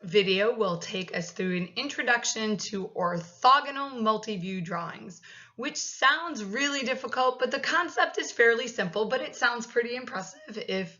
video will take us through an introduction to orthogonal multi-view drawings, which sounds really difficult, but the concept is fairly simple, but it sounds pretty impressive if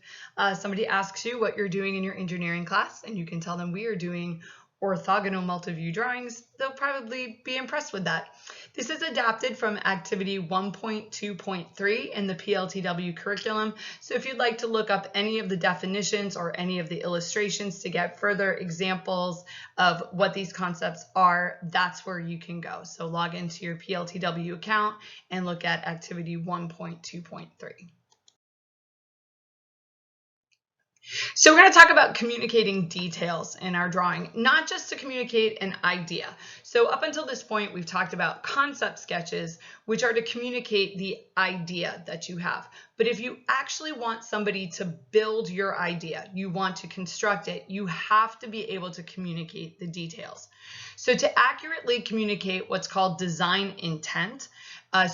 somebody asks you what you're doing in your engineering class and you can tell them we are doing orthogonal multi-view drawings. They'll probably be impressed with that. This is adapted from activity 1.2.3 in the PLTW curriculum. So if you'd like to look up any of the definitions or any of the illustrations to get further examples of what these concepts are, that's where you can go. So log into your PLTW account and look at activity 1.2.3. So we're going to talk about communicating details in our drawing, not just to communicate an idea. So up until this point, we've talked about concept sketches, which are to communicate the idea that you have. But if you actually want somebody to build your idea, you want to construct it, you have to be able to communicate the details. So to accurately communicate what's called design intent,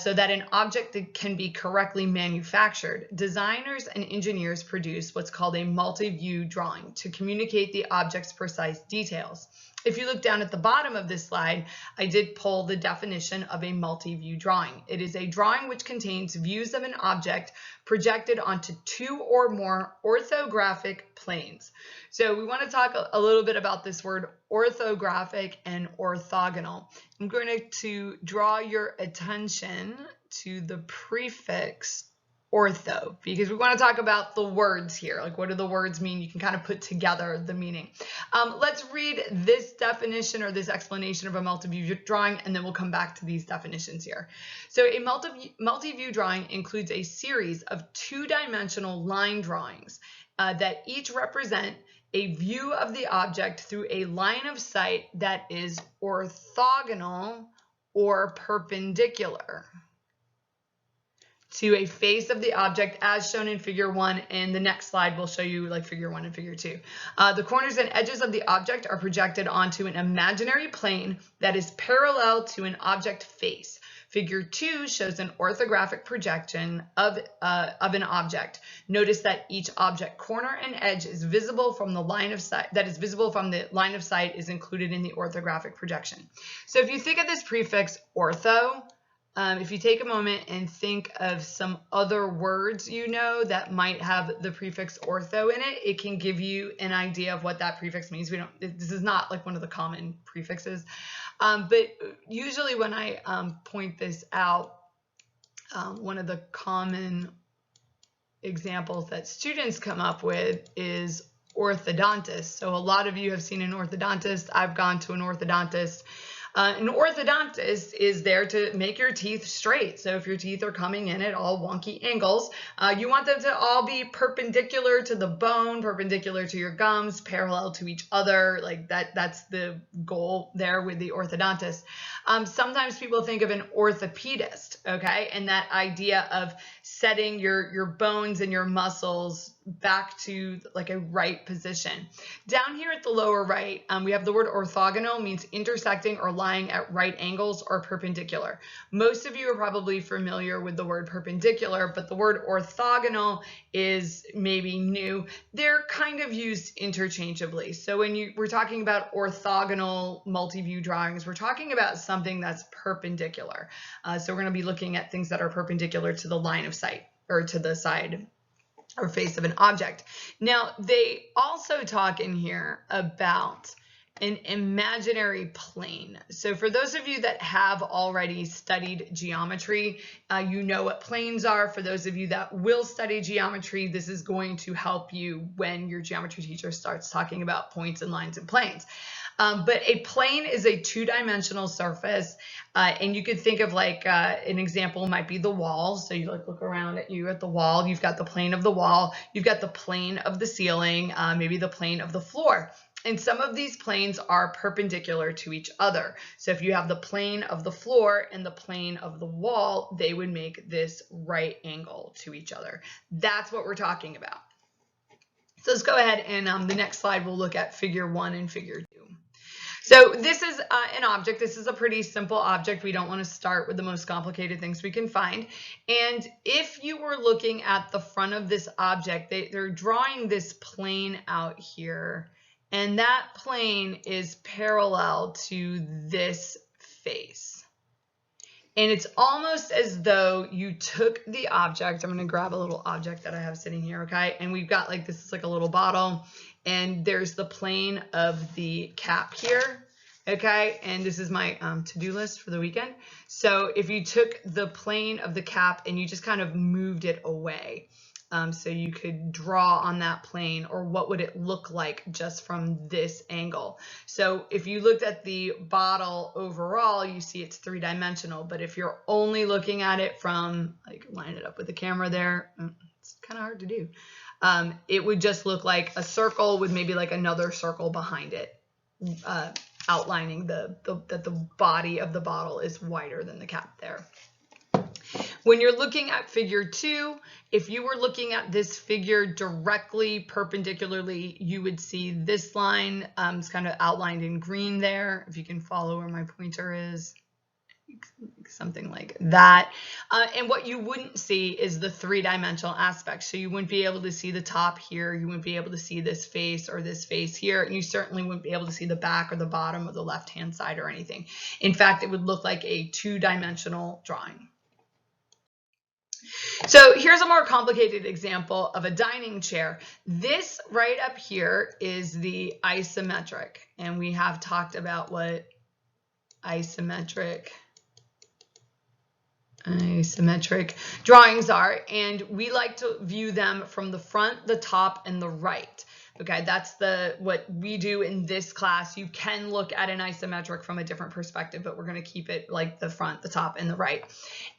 so that an object that can be correctly manufactured, designers and engineers produce what's called a multi-view drawing to communicate the object's precise details. If you look down at the bottom of this slide, I did pull the definition of a multi-view drawing. It is a drawing which contains views of an object projected onto two or more orthographic planes. So we want to talk a little bit about this word orthographic and orthogonal. I'm going to draw your attention to the prefix ortho, because we want to talk about the words here. Like, what do the words mean? You can kind of put together the meaning. Let's read this definition or this explanation of a multi-view drawing, and then we'll come back to these definitions here. So a multi-view drawing includes a series of two-dimensional line drawings that each represent a view of the object through a line of sight that is orthogonal or perpendicular to a face of the object as shown in figure 1, and the next slide will show you like figure 1 and figure 2. The corners and edges of the object are projected onto an imaginary plane that is parallel to an object face. Figure 2 shows an orthographic projection of an object. Notice that each object corner and edge is visible from the line of sight, is included in the orthographic projection. So if you think of this prefix ortho, if you take a moment and think of some other words you know that might have the prefix ortho in it, it can give you an idea of what that prefix means. This is not like one of the common prefixes, but usually when I point this out, one of the common examples that students come up with is orthodontist. So a lot of you have seen an orthodontist. I've gone to an orthodontist. An orthodontist is there to make your teeth straight. So if your teeth are coming in at all wonky angles, you want them to all be perpendicular to the bone, perpendicular to your gums, parallel to each other. Like that's the goal there with the orthodontist. Sometimes people think of an orthopedist, okay? And that idea of setting your bones and your muscles back to like a right position. Down here at the lower right, we have the word orthogonal, means intersecting or lying at right angles or perpendicular. Most of you are probably familiar with the word perpendicular, but the word orthogonal is maybe new. They're kind of used interchangeably. So when we're talking about orthogonal multi-view drawings, we're talking about something that's perpendicular. So we're going to be looking at things that are perpendicular to the line of sight or to the side or face of an object. Now, they also talk in here about an imaginary plane. So for those of you that have already studied geometry, you know what planes are. For those of you that will study geometry, this is going to help you when your geometry teacher starts talking about points and lines and planes. But a plane is a two-dimensional surface, and you could think of like an example might be the wall. So you look around at the wall, you've got the plane of the wall, you've got the plane of the ceiling, maybe the plane of the floor. And some of these planes are perpendicular to each other. So if you have the plane of the floor and the plane of the wall, they would make this right angle to each other. That's what we're talking about. So let's go ahead and the next slide we'll look at figure 1 and figure 2. So this is an object. This is a pretty simple object. We don't want to start with the most complicated things we can find. And if you were looking at the front of this object, they're drawing this plane out here. and that plane is parallel to this face. And it's almost as though you took the object. I'm going to grab a little object that I have sitting here, okay? And we've got like, this is like a little bottle, and there's the plane of the cap here, okay? And this is my to-do list for the weekend. So if you took the plane of the cap and you just kind of moved it away, so you could draw on that plane, or what would it look like just from this angle. So if you looked at the bottle overall, you see it's three-dimensional, but if you're only looking at it from, like, line it up with the camera there, it's kind of hard to do. It would just look like a circle with maybe like another circle behind it, outlining that the body of the bottle is wider than the cap there. When you're looking at figure 2, if you were looking at this figure directly perpendicularly, you would see this line. It's kind of outlined in green there, if you can follow where my pointer is, something like that. And what you wouldn't see is the three-dimensional aspect. So you wouldn't be able to see the top here, you wouldn't be able to see this face or this face here, and you certainly wouldn't be able to see the back or the bottom of the left-hand side or anything. In fact, it would look like a two-dimensional drawing. So here's a more complicated example of a dining chair. This right up here is the isometric, and we have talked about what isometric drawings are, and we like to view them from the front, the top, and the right. Okay, that's what we do in this class. You can look at an isometric from a different perspective, but we're going to keep it like the front, the top, and the right.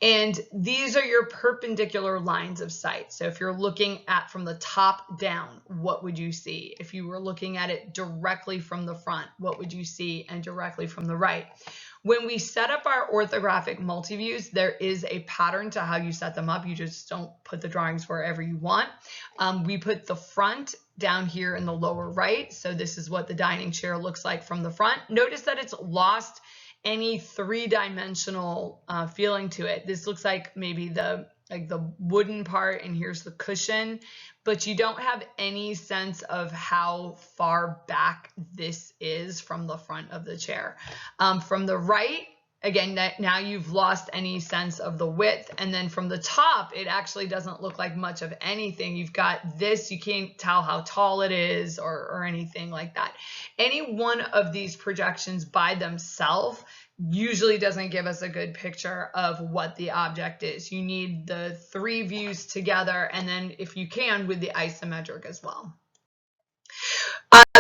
And these are your perpendicular lines of sight. So if you're looking at from the top down, what would you see? If you were looking at it directly from the front, what would you see? And directly from the right. When we set up our orthographic multiviews, there is a pattern to how you set them up. You just don't put the drawings wherever you want. We put the front down here in the lower right. So this is what the dining chair looks like from the front. Notice that it's lost any three-dimensional feeling to it. This looks like maybe the wooden part, and here's the cushion, but you don't have any sense of how far back this is from the front of the chair. From the right, again, now you've lost any sense of the width, and then from the top, it actually doesn't look like much of anything. You've got this, you can't tell how tall it is or anything like that. Any one of these projections by themselves usually doesn't give us a good picture of what the object is. You need the three views together, and then if you can, with the isometric as well.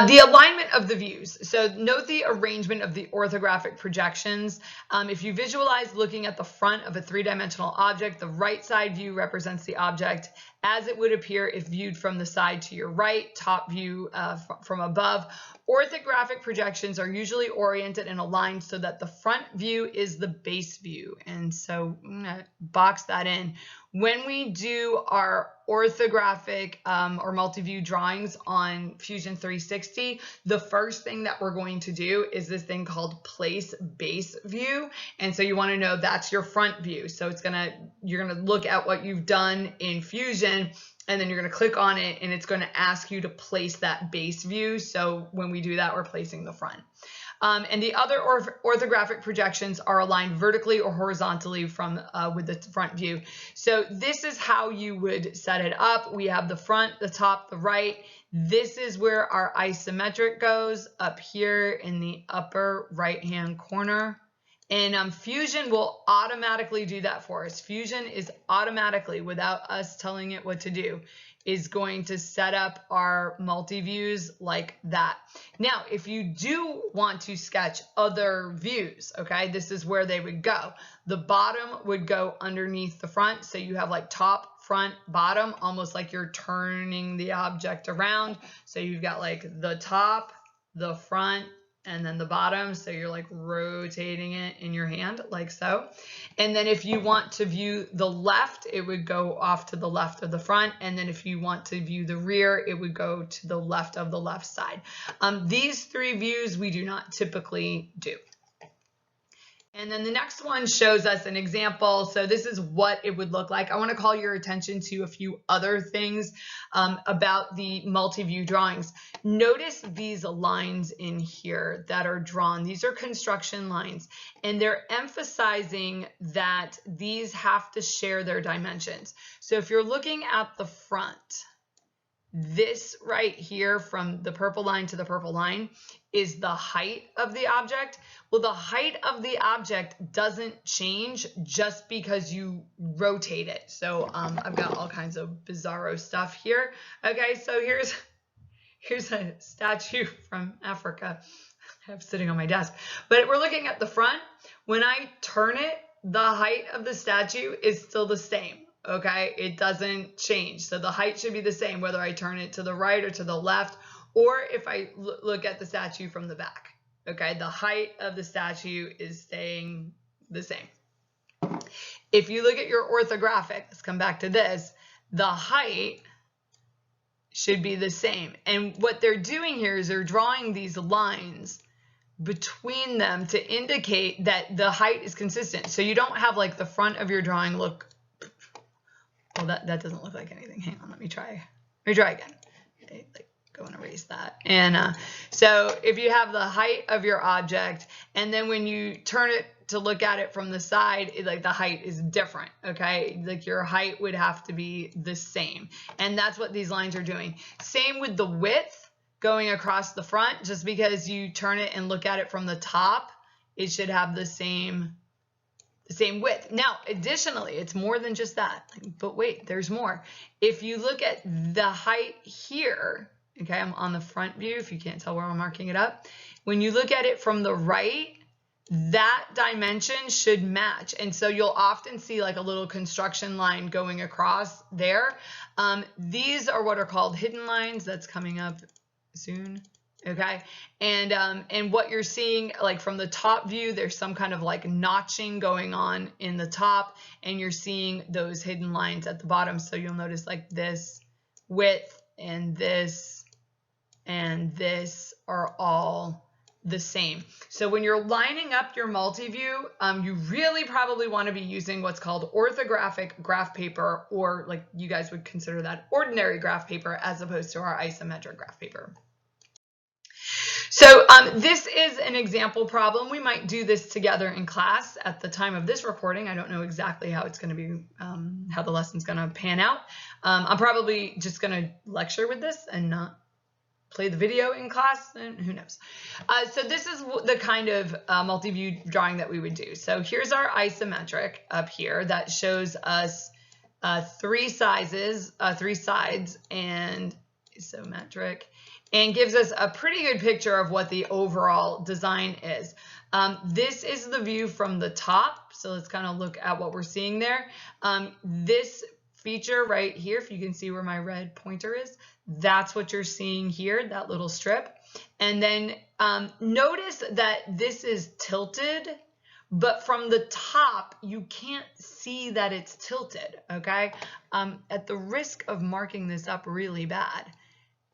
The alignment of the views. So note the arrangement of the orthographic projections. If you visualize looking at the front of a three-dimensional object, the right side view represents the object as it would appear if viewed from the side to your right, top view from above. Orthographic projections are usually oriented and aligned so that the front view is the base view. And so I'm going to box that in. When we do our orthographic or multi-view drawings on Fusion 360, the first thing that we're going to do is this thing called place base view. And so you want to know that's your front view. So you're going to look at what you've done in Fusion, and then you're going to click on it, and it's going to ask you to place that base view. So when we do that, we're placing the front. And the other orthographic projections are aligned vertically or horizontally with the front view. So this is how you would set it up. We have the front, the top, the right. This is where our isometric goes, up here in the upper right-hand corner. And Fusion will automatically do that for us. Fusion is automatically, without us telling it what to do, is going to set up our multi-views like that. Now, if you do want to sketch other views, okay, this is where they would go. The bottom would go underneath the front. So you have like top, front, bottom, almost like you're turning the object around. So you've got like the top, the front, and then the bottom, so you're like rotating it in your hand like so. And then if you want to view the left, it would go off to the left of the front. And then if you want to view the rear, it would go to the left of the left side. These three views we do not typically do. And then the next one shows us an example. So this is what it would look like. I want to call your attention to a few other things about the multi-view drawings. Notice these lines in here that are drawn. These are construction lines, and they're emphasizing that these have to share their dimensions. So if you're looking at the front, this right here from the purple line to the purple line is the height of the object. Well, the height of the object doesn't change just because you rotate it. So I've got all kinds of bizarro stuff here. Okay, so here's a statue from Africa I have sitting on my desk. But we're looking at the front. When I turn it, the height of the statue is still the same. Okay, it doesn't change. So the height should be the same whether I turn it to the right or to the left, or if I look at the statue from the back. Okay, the height of the statue is staying the same. If you look at your orthographic, let's come back to this, the height should be the same. And what they're doing here is they're drawing these lines between them to indicate that the height is consistent. So you don't have like the front of your drawing look, well, that doesn't look like anything. Hang on, let me try again. Okay, like, go and erase that. And so if you have the height of your object, and then when you turn it to look at it from the side, like the height is different, okay? Like your height would have to be the same. And that's what these lines are doing. Same with the width going across the front. Just because you turn it and look at it from the top, it should have the same width. Now, additionally, it's more than just that. But wait, there's more. If you look at the height here, okay, I'm on the front view, if you can't tell where I'm marking it up. When you look at it from the right, that dimension should match. And so you'll often see like a little construction line going across there. These are what are called hidden lines. That's coming up soon. Okay, and what you're seeing, like from the top view, there's some kind of like notching going on in the top, and you're seeing those hidden lines at the bottom. So you'll notice like this width and this are all the same. So when you're lining up your multi-view, you really probably want to be using what's called orthographic graph paper, or like you guys would consider that ordinary graph paper, as opposed to our isometric graph paper. So this is an example problem. We might do this together in class at the time of this recording. I don't know exactly how it's going to be, how the lesson's going to pan out. I'm probably just going to lecture with this and not play the video in class, and who knows. So this is the kind of multi-view drawing that we would do. So here's our isometric up here that shows us three sides and isometric, and gives us a pretty good picture of what the overall design is. This is the view from the top. So let's kind of look at what we're seeing there. This feature right here, if you can see where my red pointer is, that's what you're seeing here, that little strip. And then notice that this is tilted, but from the top, you can't see that it's tilted, okay? At the risk of marking this up really bad,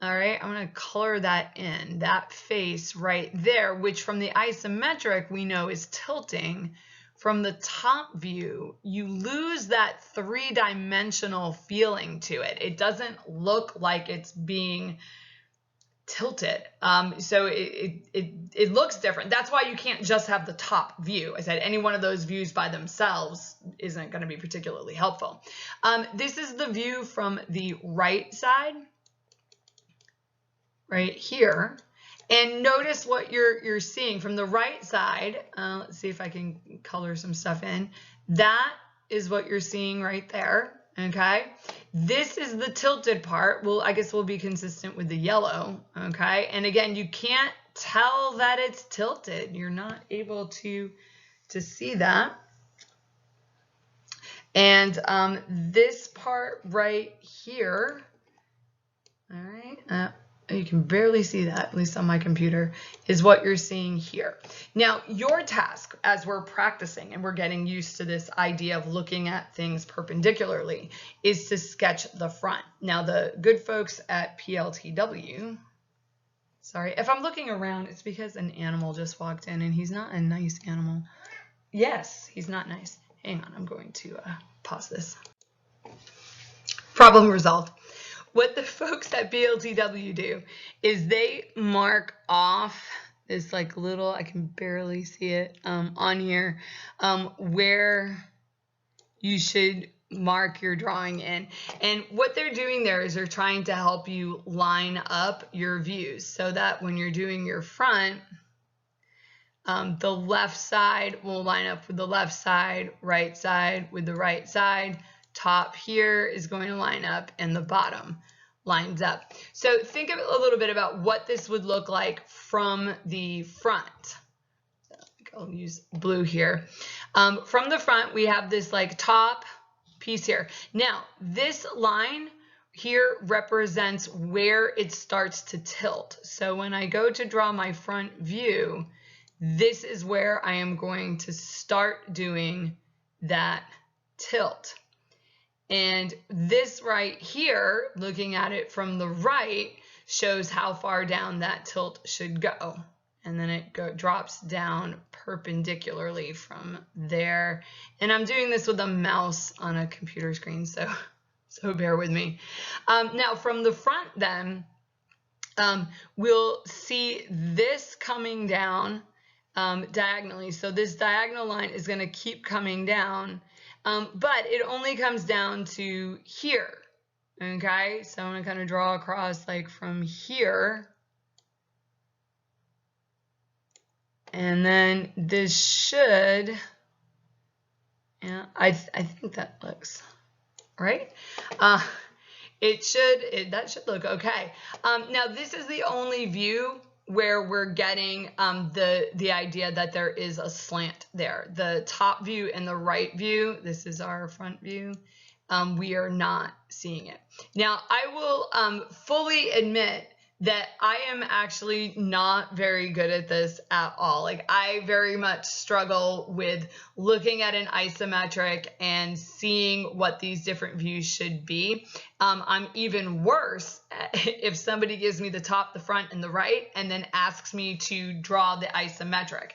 all right, I'm going to color that in, that face right there, which from the isometric we know is tilting. From the top view, you lose that three-dimensional feeling to it. It doesn't look like it's being tilted. So it looks different. That's why you can't just have the top view. I said any one of those views by themselves isn't going to be particularly helpful. This is the view from the right side, right here. And notice what you're seeing from the right side. Let's see if I can color some stuff in. That is what you're seeing right there, okay? This is the tilted part. Well, I guess we'll be consistent with the yellow, okay? And again, you can't tell that it's tilted. You're not able to see that. And this part right here, all right, you can barely see that, at least on my computer, is what you're seeing here. Now, your task as we're practicing and we're getting used to this idea of looking at things perpendicularly is to sketch the front. Now, the good folks at PLTW, sorry, if I'm looking around, it's because an animal just walked in and he's not a nice animal. Yes, he's not nice. Hang on, I'm going to pause this. Problem resolved. What the folks at BLTW do is they mark off this like little, I can barely see it on here, where you should mark your drawing in. And what they're doing there is they're trying to help you line up your views so that when you're doing your front, the left side will line up with the left side, right side with the right side, top here is going to line up, and the bottom lines up. So think a little bit about what this would look like from the front. I'll use blue here. From the front, we have this like top piece here. Now, this line here represents where it starts to tilt. So when I go to draw my front view, this is where I am going to start doing that tilt. And this right here, looking at it from the right, shows how far down that tilt should go. And then it drops down perpendicularly from there. And I'm doing this with a mouse on a computer screen, so bear with me. Now from the front then, we'll see this coming down diagonally. So this diagonal line is going to keep coming down, but it only comes down to here. Okay, so I'm going to kind of draw across like from here. And then this should, yeah, I think that looks right. That should look okay. Now this is the only view where we're getting the idea that there is a slant there. The top view and the right view, this is our front view, we are not seeing it. Now I will fully admit that I am actually not very good at this at all. Like I very much struggle with looking at an isometric and seeing what these different views should be. I'm even worse if somebody gives me the top, the front, and the right, and then asks me to draw the isometric.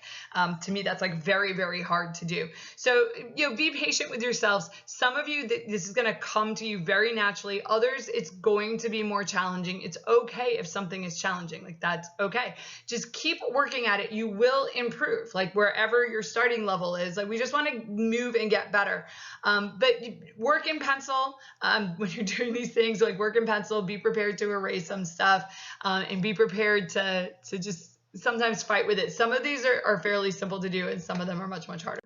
To me, that's like very, very hard to do. So, be patient with yourselves. Some of you, this is going to come to you very naturally. Others, it's going to be more challenging. It's okay if something is challenging. Like that's okay. Just keep working at it. You will improve. Like wherever your starting level is. Like we just want to move and get better. But work in pencil when you're doing these things. Like work in pencil. Be prepared to erase some stuff, and be prepared to just sometimes fight with it. Some of these are fairly simple to do, and some of them are much, much harder.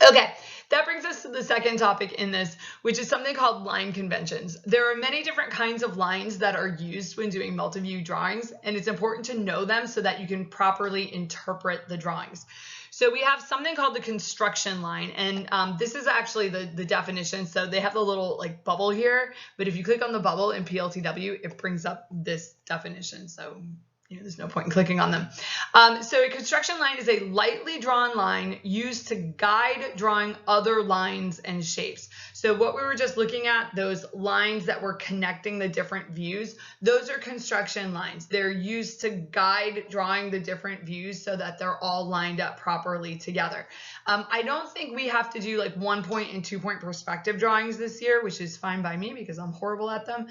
Okay, that brings us to the second topic in this, which is something called line conventions. There are many different kinds of lines that are used when doing multi-view drawings, and it's important to know them so that you can properly interpret the drawings. So we have something called the construction line, and this is actually the definition. So they have the little like bubble here, but if you click on the bubble in PLTW, it brings up this definition. So there's no point in clicking on them. So a construction line is a lightly drawn line used to guide drawing other lines and shapes. So what we were just looking at, those lines that were connecting the different views, those are construction lines. They're used to guide drawing the different views so that they're all lined up properly together. I don't think we have to do like 1-point and 2-point perspective drawings this year, which is fine by me because I'm horrible at them.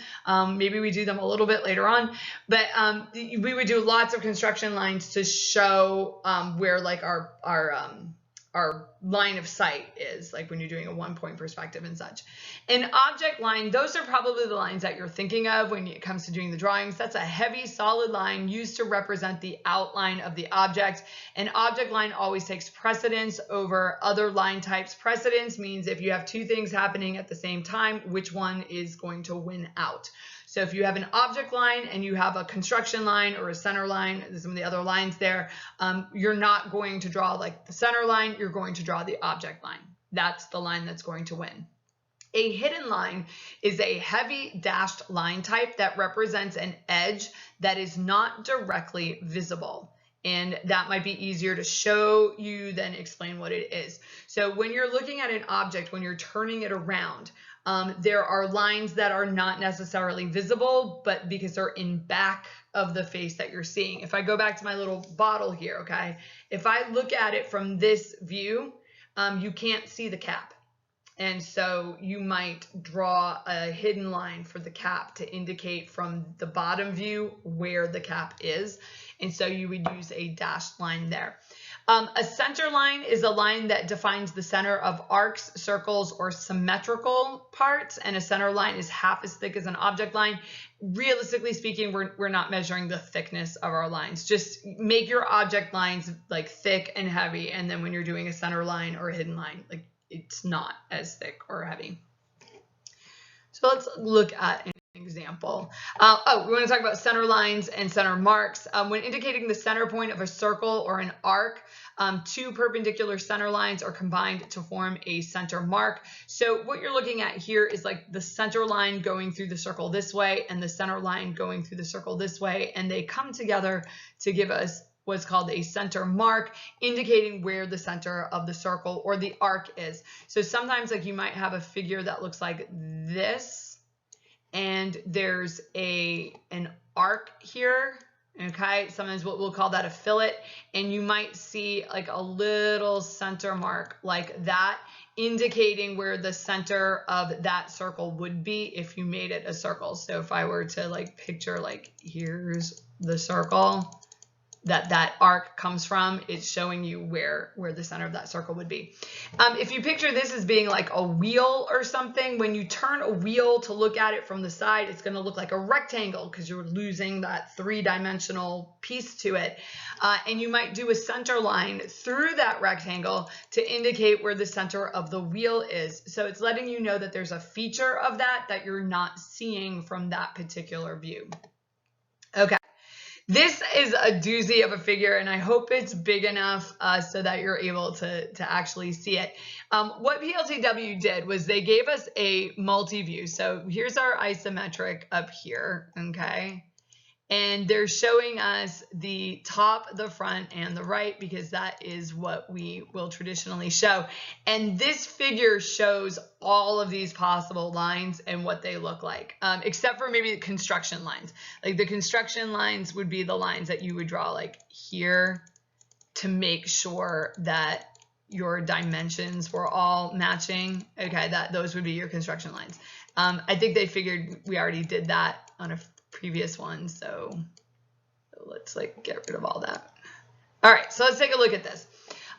Maybe we do them a little bit later on, but we would do lots of construction lines to show where like our line of sight is, like when you're doing a 1-point perspective and such. An object line, those are probably the lines that you're thinking of when it comes to doing the drawings. That's a heavy, solid line used to represent the outline of the object. An object line always takes precedence over other line types. Precedence means if you have two things happening at the same time, which one is going to win out. So if you have an object line and you have a construction line or a center line, some of the other lines there, you're not going to draw like the center line, you're going to draw the object line. That's the line that's going to win. A hidden line is a heavy dashed line type that represents an edge that is not directly visible. And that might be easier to show you than explain what it is. So when you're looking at an object, when you're turning it around, there are lines that are not necessarily visible, but because they're in back of the face that you're seeing. If I go back to my little bottle here, okay, if I look at it from this view, you can't see the cap. And so you might draw a hidden line for the cap to indicate from the bottom view where the cap is. And so you would use a dashed line there. A center line is a line that defines the center of arcs, circles, or symmetrical parts, and a center line is half as thick as an object line. Realistically speaking, we're not measuring the thickness of our lines. Just make your object lines like thick and heavy, and then when you're doing a center line or a hidden line, like it's not as thick or heavy. So let's look at an example. We want to talk about center lines and center marks. When indicating the center point of a circle or an arc, two perpendicular center lines are combined to form a center mark. So what you're looking at here is like the center line going through the circle this way and the center line going through the circle this way, and they come together to give us what's called a center mark, indicating where the center of the circle or the arc is. So sometimes like you might have a figure that looks like this, and there's an arc here, okay? Sometimes we'll call that a fillet, and you might see like a little center mark like that, indicating where the center of that circle would be if you made it a circle. So if I were to like picture like here's the circle that arc comes from, it's showing you where the center of that circle would be. If you picture this as being like a wheel or something, when you turn a wheel to look at it from the side, it's going to look like a rectangle because you're losing that three-dimensional piece to it. And you might do a center line through that rectangle to indicate where the center of the wheel is. So it's letting you know that there's a feature of that you're not seeing from that particular view. Okay. This is a doozy of a figure, and I hope it's big enough so that you're able to actually see it. What PLTW did was they gave us a multi-view. So here's our isometric up here, okay? And they're showing us the top, the front, and the right because that is what we will traditionally show. And this figure shows all of these possible lines and what they look like, except for maybe the construction lines. Like the construction lines would be the lines that you would draw like here to make sure that your dimensions were all matching. Okay, those would be your construction lines. I think they figured we already did that on a previous one, so let's like get rid of all that. All right, so let's take a look at this.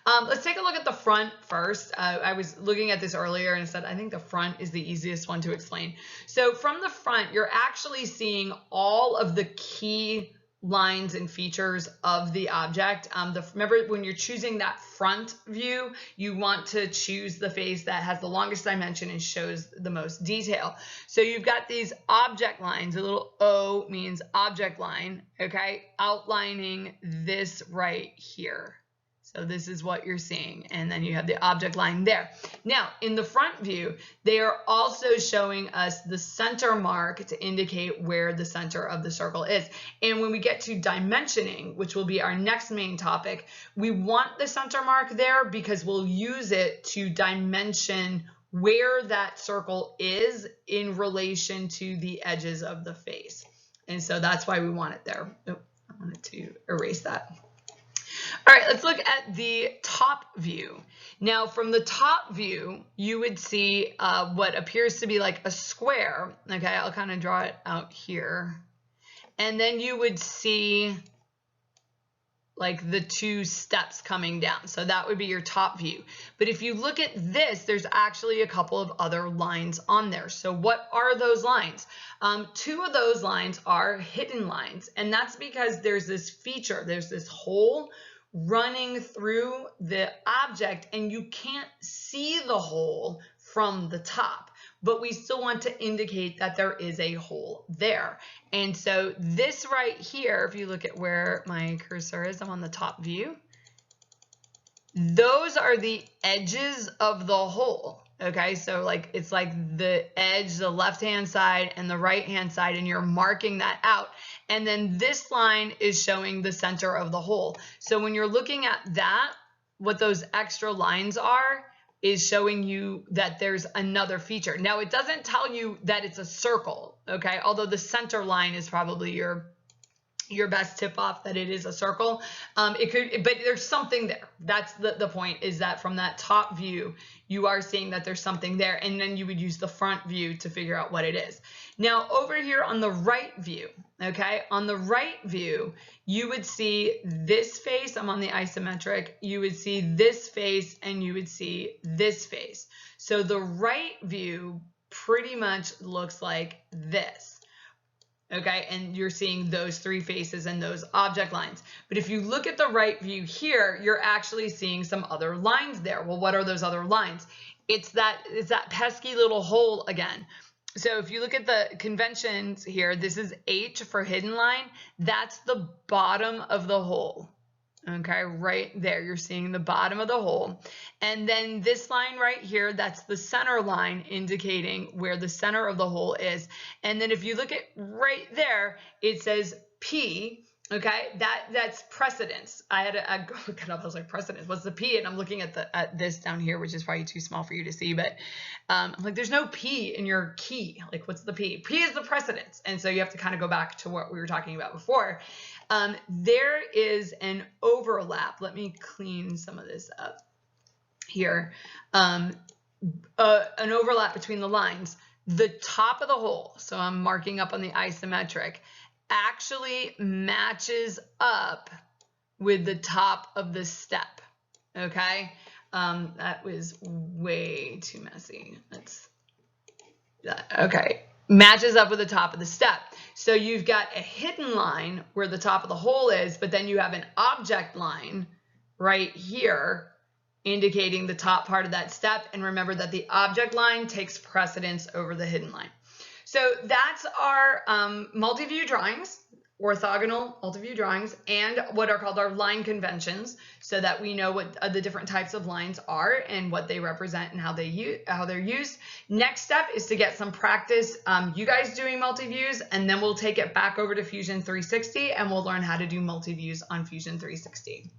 Let's take a look at the front first. I was looking at this earlier and said I think the front is the easiest one to explain. So from the front, you're actually seeing all of the key lines and features of the object. Remember, when you're choosing that front view, you want to choose the face that has the longest dimension and shows the most detail. So you've got these object lines. A little O means object line, okay, outlining this right here. So this is what you're seeing, and then you have the object line there. Now, in the front view, they are also showing us the center mark to indicate where the center of the circle is. And when we get to dimensioning, which will be our next main topic, we want the center mark there because we'll use it to dimension where that circle is in relation to the edges of the face. And so that's why we want it there. Oh, I wanted to erase that. All right, let's look at the top view. Now, from the top view, you would see what appears to be like a square. Okay, I'll kind of draw it out here. And then you would see like the two steps coming down. So that would be your top view. But if you look at this, there's actually a couple of other lines on there. So what are those lines? Two of those lines are hidden lines. And that's because there's this feature, there's this hole running through the object, and you can't see the hole from the top, but we still want to indicate that there is a hole there. And so this right here, if you look at where my cursor is, I'm on the top view, those are the edges of the hole. Okay, so like it's like the edge, the left-hand side and the right-hand side, and you're marking that out. And then this line is showing the center of the hole. So when you're looking at that, what those extra lines are is showing you that there's another feature. Now, it doesn't tell you that it's a circle, okay? Although the center line is probably your your best tip off that it is a circle. It could, but there's something there. That's the point, is that from that top view, you are seeing that there's something there, and then you would use the front view to figure out what it is. Now over here on the right view, okay, on the right view, you would see this face. I'm on the isometric. You would see this face, and you would see this face. So the right view pretty much looks like this. Okay, and you're seeing those three faces and those object lines. But if you look at the right view here, you're actually seeing some other lines there. Well, what are those other lines? It's that pesky little hole again. So if you look at the conventions here, this is H for hidden line. That's the bottom of the hole. Okay, right there, you're seeing the bottom of the hole. And then this line right here, that's the center line, indicating where the center of the hole is. And then if you look at right there, it says P. Okay, that's precedence. I had to look it up. I was like, precedence, what's the P? And I'm looking at this down here, which is probably too small for you to see, but I'm like, there's no P in your key. Like, what's the P? P is the precedence. And so you have to kind of go back to what we were talking about before. There is an overlap. Let me clean some of this up here. An overlap between the lines. The top of the hole, so I'm marking up on the isometric, actually matches up with the top of the step. Okay, that was way too messy. Okay, matches up with the top of the step. So you've got a hidden line where the top of the hole is, but then you have an object line right here indicating the top part of that step. And remember that the object line takes precedence over the hidden line. So that's our multi-view drawings, orthogonal multi-view drawings, and what are called our line conventions, so that we know what the different types of lines are and what they represent and how they're used. Next step is to get some practice, you guys doing multi-views, and then we'll take it back over to Fusion 360 and we'll learn how to do multi-views on Fusion 360.